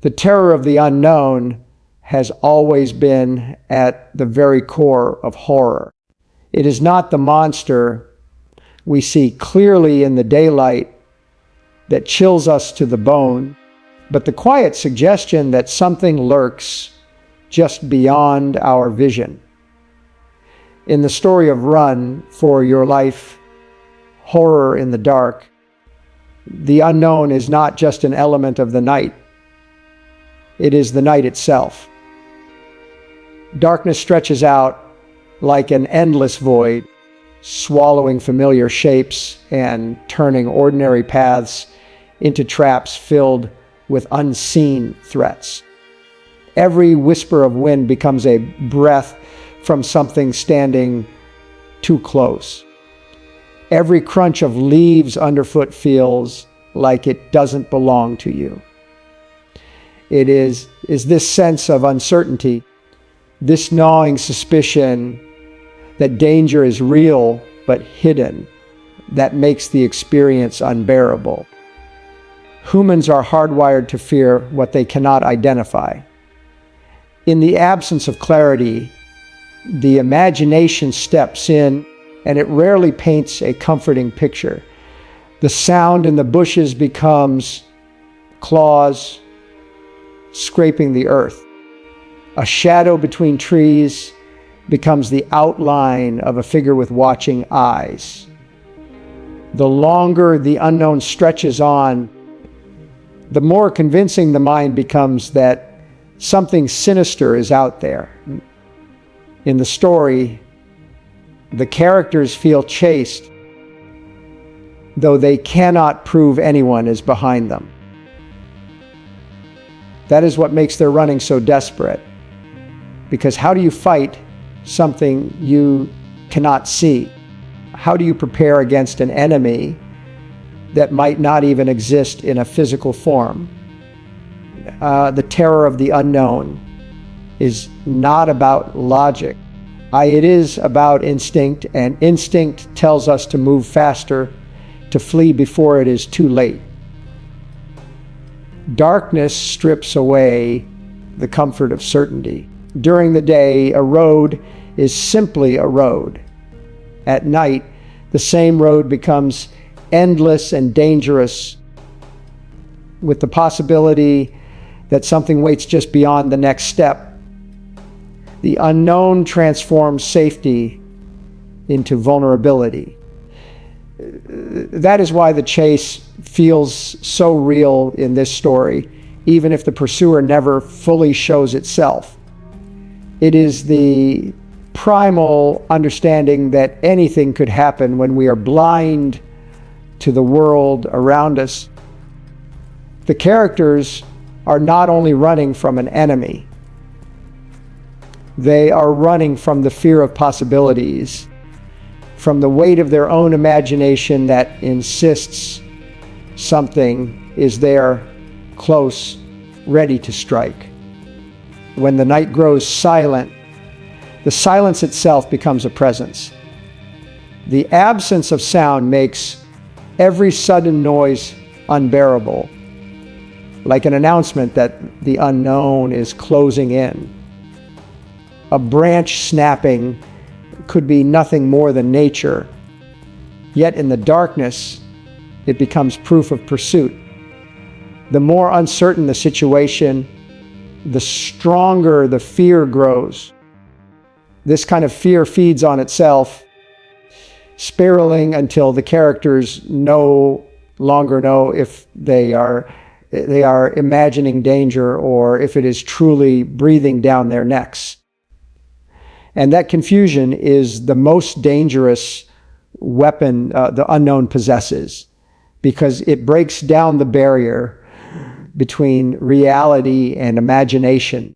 The terror of the unknown has always been at the very core of horror. It is not the monster we see clearly in the daylight that chills us to the bone, but the quiet suggestion that something lurks just beyond our vision. In the story of Run for Your Life, Horror in the Dark, the unknown is not just an element of the night. It is the night itself. Darkness stretches out like an endless void, swallowing familiar shapes and turning ordinary paths into traps filled with unseen threats. Every whisper of wind becomes a breath from something standing too close. Every crunch of leaves underfoot feels like it doesn't belong to you. It is this sense of uncertainty, this gnawing suspicion that danger is real but hidden, that makes the experience unbearable. Humans are hardwired to fear what they cannot identify. In the absence of clarity, the imagination steps in, and it rarely paints a comforting picture. The sound in the bushes becomes claws scraping the earth. A shadow between trees becomes the outline of a figure with watching eyes. The longer the unknown stretches on, the more convincing the mind becomes that something sinister is out there. In the story, the characters feel chased, though they cannot prove anyone is behind them. That is what makes their running so desperate. Because how do you fight something you cannot see? How do you prepare against an enemy that might not even exist in a physical form? The terror of the unknown is not about logic. It is about instinct, and instinct tells us to move faster, to flee before it is too late. Darkness strips away the comfort of certainty. During the day, a road is simply a road. At night, the same road becomes endless and dangerous, with the possibility that something waits just beyond the next step. The unknown transforms safety into vulnerability. That is why the chase feels so real in this story, even if the pursuer never fully shows itself. It is the primal understanding that anything could happen when we are blind to the world around us. The characters are not only running from an enemy, they are running from the fear of possibilities, from the weight of their own imagination that insists something is there, close, ready to strike. When the night grows silent, the silence itself becomes a presence. The absence of sound makes every sudden noise unbearable, like an announcement that the unknown is closing in. A branch snapping could be nothing more than nature, yet in the darkness, it becomes proof of pursuit. The more uncertain the situation, the stronger the fear grows. This kind of fear feeds on itself, spiraling until the characters no longer know if they are imagining danger or if it is truly breathing down their necks. And that confusion is the most dangerous weapon the unknown possesses, because it breaks down the barrier between reality and imagination,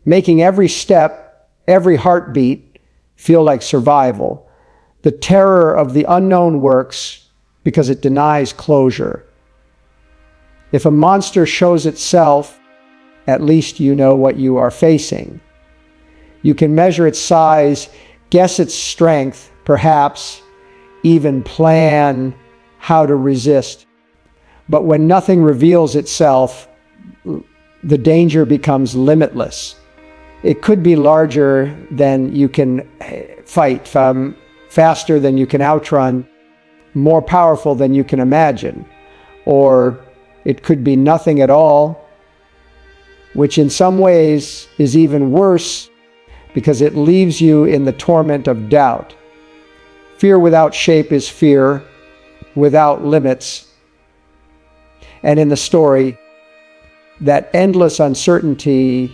making every step, every heartbeat feel like survival. The terror of the unknown works because it denies closure. If a monster shows itself, at least you know what you are facing. You can measure its size, guess its strength, perhaps even plan how to resist. But when nothing reveals itself, the danger becomes limitless. It could be larger than you can fight, faster than you can outrun, more powerful than you can imagine. Or it could be nothing at all, which in some ways is even worse because it leaves you in the torment of doubt. Fear without shape is fear without limits. And in the story, that endless uncertainty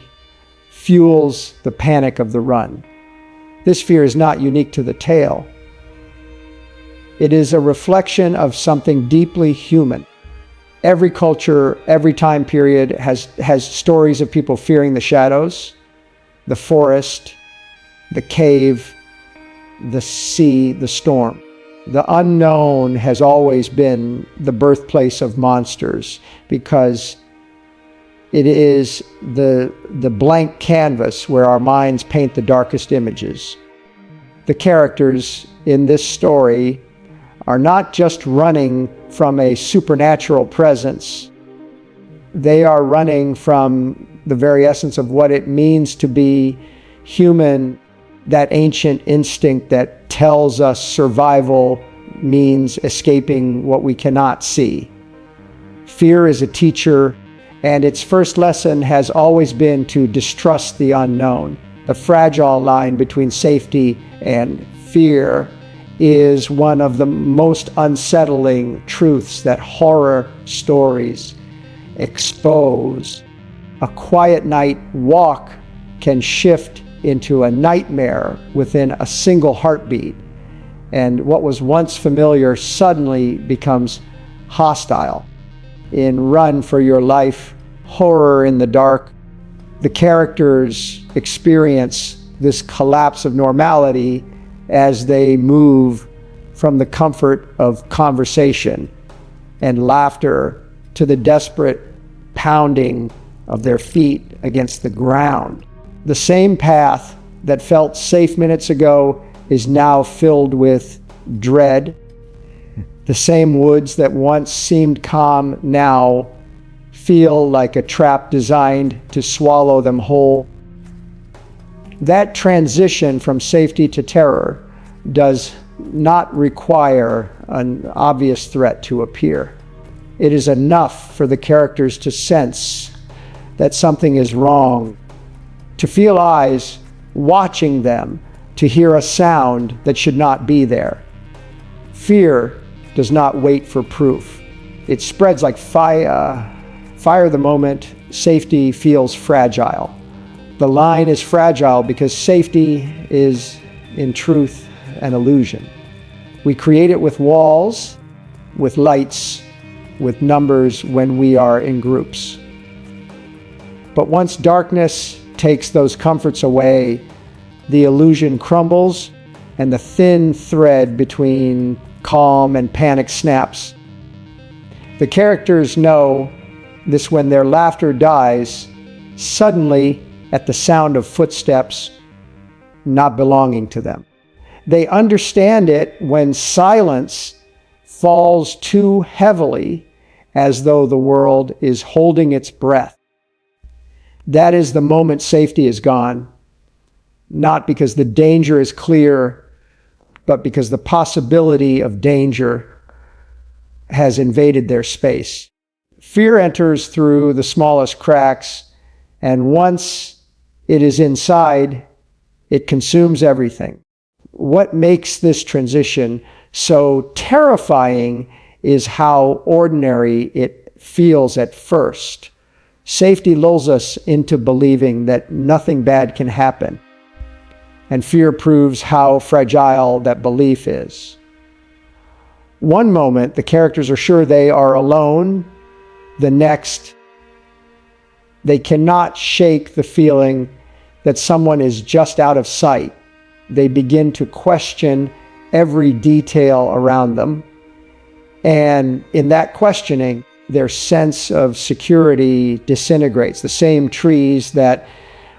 fuels the panic of the run. This fear is not unique to the tale. It is a reflection of something deeply human. Every culture, every time period has stories of people fearing the shadows, the forest, the cave, the sea, the storm. The unknown has always been the birthplace of monsters because it is the blank canvas where our minds paint the darkest images. The characters in this story are not just running from a supernatural presence. They are running from the very essence of what it means to be human, that ancient instinct that tells us survival means escaping what we cannot see. Fear is a teacher, and its first lesson has always been to distrust the unknown. The fragile line between safety and fear is one of the most unsettling truths that horror stories expose. A quiet night walk can shift into a nightmare within a single heartbeat, and what was once familiar suddenly becomes hostile. In Run for Your Life, Horror in the Dark, the characters experience this collapse of normality as they move from the comfort of conversation and laughter to the desperate pounding of their feet against the ground. The same path that felt safe minutes ago is now filled with dread. The same woods that once seemed calm now feel like a trap designed to swallow them whole. That transition from safety to terror does not require an obvious threat to appear. It is enough for the characters to sense that something is wrong, to feel eyes watching them, to hear a sound that should not be there. Fear does not wait for proof. It spreads like fire the moment safety feels fragile. The line is fragile because safety is, in truth, an illusion. We create it with walls, with lights, with numbers when we are in groups. But once darkness takes those comforts away, the illusion crumbles and the thin thread between calm and panic snaps. The characters know this when their laughter dies, suddenly at the sound of footsteps not belonging to them. They understand it when silence falls too heavily, as though the world is holding its breath. That is the moment safety is gone, not because the danger is clear, but because the possibility of danger has invaded their space. Fear enters through the smallest cracks, and once it is inside, it consumes everything. What makes this transition so terrifying is how ordinary it feels at first. Safety lulls us into believing that nothing bad can happen, and fear proves how fragile that belief is. One moment, the characters are sure they are alone. The next, they cannot shake the feeling that someone is just out of sight. They begin to question every detail around them. And in that questioning, their sense of security disintegrates. The same trees that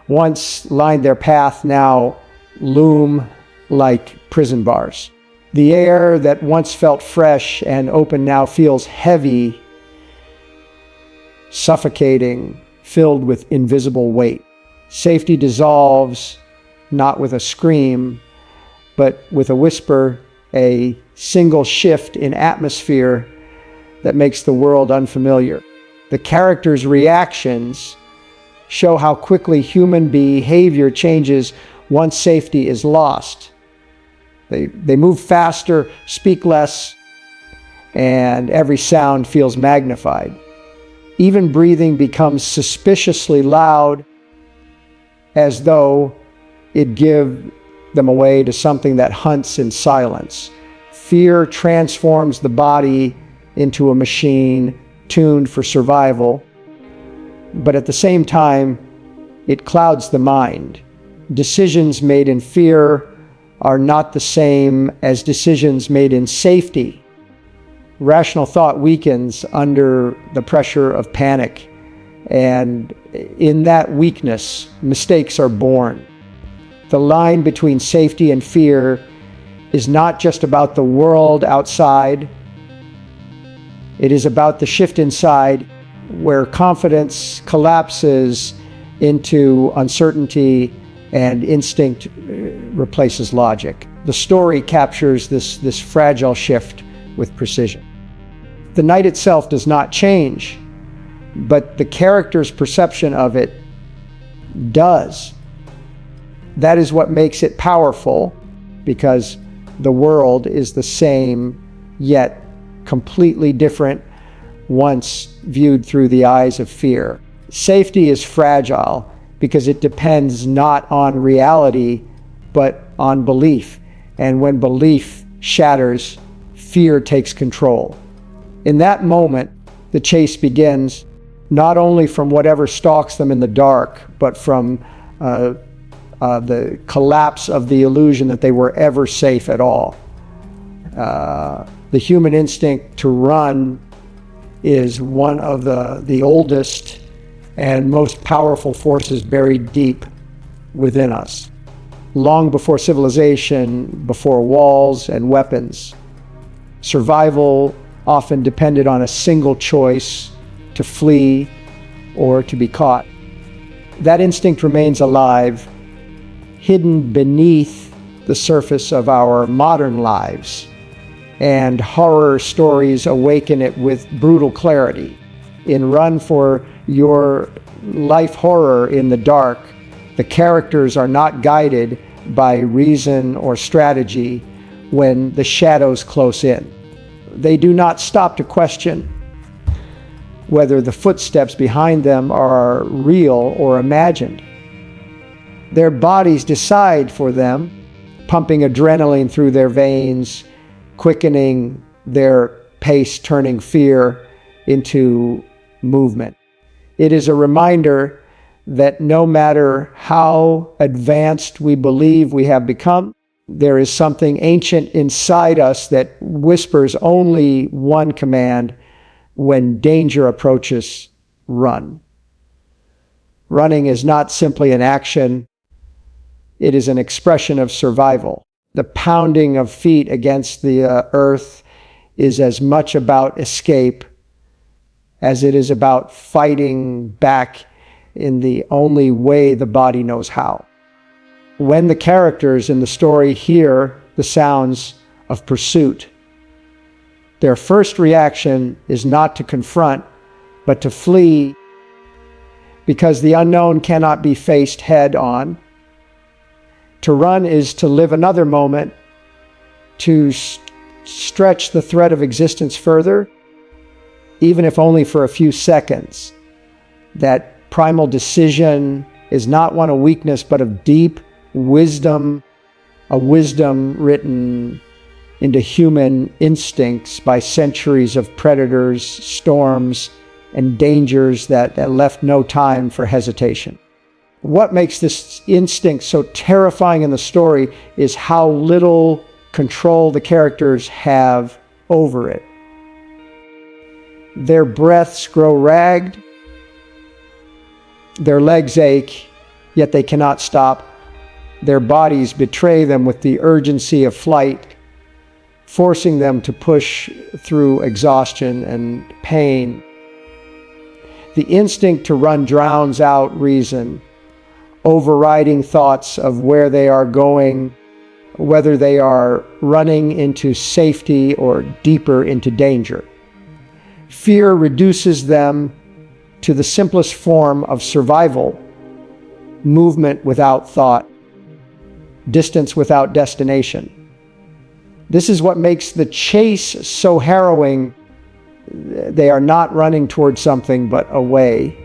once lined their path now loom like prison bars. The air that once felt fresh and open now feels heavy, suffocating, filled with invisible weight. Safety dissolves not with a scream, but with a whisper, a single shift in atmosphere that makes the world unfamiliar. The characters' reactions show how quickly human behavior changes once safety is lost. They move faster, speak less, and every sound feels magnified. Even breathing becomes suspiciously loud, as though it gives them away to something that hunts in silence. Fear transforms the body into a machine tuned for survival, but at the same time, it clouds the mind. Decisions made in fear are not the same as decisions made in safety. Rational thought weakens under the pressure of panic, and in that weakness, mistakes are born. The line between safety and fear is not just about the world outside. It is about the shift inside, where confidence collapses into uncertainty and instinct replaces logic. The story captures this fragile shift with precision. The night itself does not change, but the character's perception of it does. That is what makes it powerful, because the world is the same, yet completely different once viewed through the eyes of fear. Safety is fragile because it depends not on reality, but on belief. And when belief shatters, fear takes control. In that moment, the chase begins, not only from whatever stalks them in the dark, but from the collapse of the illusion that they were ever safe at all. The human instinct to run is one of the oldest and most powerful forces buried deep within us. Long before civilization, before walls and weapons, survival often depended on a single choice: to flee or to be caught. That instinct remains alive, hidden beneath the surface of our modern lives, and horror stories awaken it with brutal clarity. In Run for Your Life Horror in the Dark, the characters are not guided by reason or strategy when the shadows close in. They do not stop to question whether the footsteps behind them are real or imagined. Their bodies decide for them, pumping adrenaline through their veins, quickening their pace, turning fear into movement. It is a reminder that no matter how advanced we believe we have become, there is something ancient inside us that whispers only one command: when danger approaches, run. Running is not simply an action, it is an expression of survival. The pounding of feet against the earth is as much about escape as it is about fighting back in the only way the body knows how. When the characters in the story hear the sounds of pursuit, their first reaction is not to confront, but to flee, because the unknown cannot be faced head on. To run is to live another moment, to stretch the thread of existence further, even if only for a few seconds. That primal decision is not one of weakness, but of deep wisdom, a wisdom written into human instincts by centuries of predators, storms, and dangers that left no time for hesitation. What makes this instinct so terrifying in the story is how little control the characters have over it. Their breaths grow ragged, their legs ache, yet they cannot stop. Their bodies betray them with the urgency of flight, forcing them to push through exhaustion and pain. The instinct to run drowns out reason, overriding thoughts of where they are going, whether they are running into safety or deeper into danger. Fear reduces them to the simplest form of survival: movement without thought, distance without destination. This is what makes the chase so harrowing. They are not running towards something, but away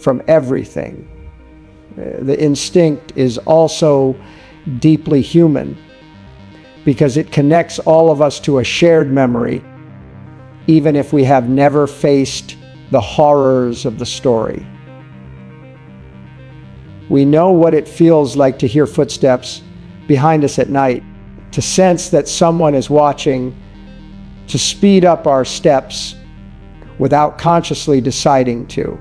from everything. The instinct is also deeply human because it connects all of us to a shared memory, even if we have never faced the horrors of the story. We know what it feels like to hear footsteps behind us at night, to sense that someone is watching, to speed up our steps without consciously deciding to.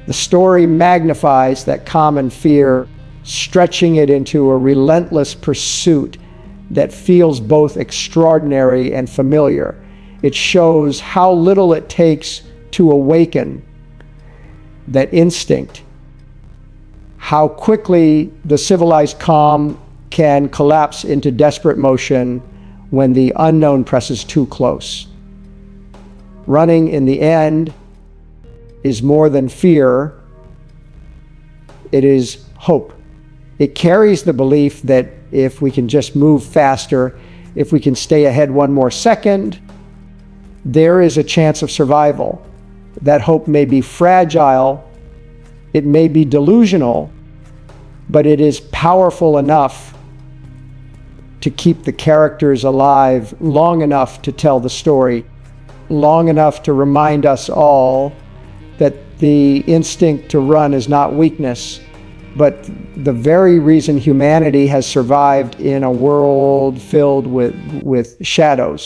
The story magnifies that common fear, stretching it into a relentless pursuit that feels both extraordinary and familiar. It shows how little it takes to awaken that instinct, how quickly the civilized calm can collapse into desperate motion when the unknown presses too close. Running, in the end, is more than fear. It is hope. It carries the belief that if we can just move faster, if we can stay ahead one more second, there is a chance of survival. That hope may be fragile, it may be delusional, but it is powerful enough to keep the characters alive long enough to tell the story, long enough to remind us all that the instinct to run is not weakness, but the very reason humanity has survived in a world filled with shadows.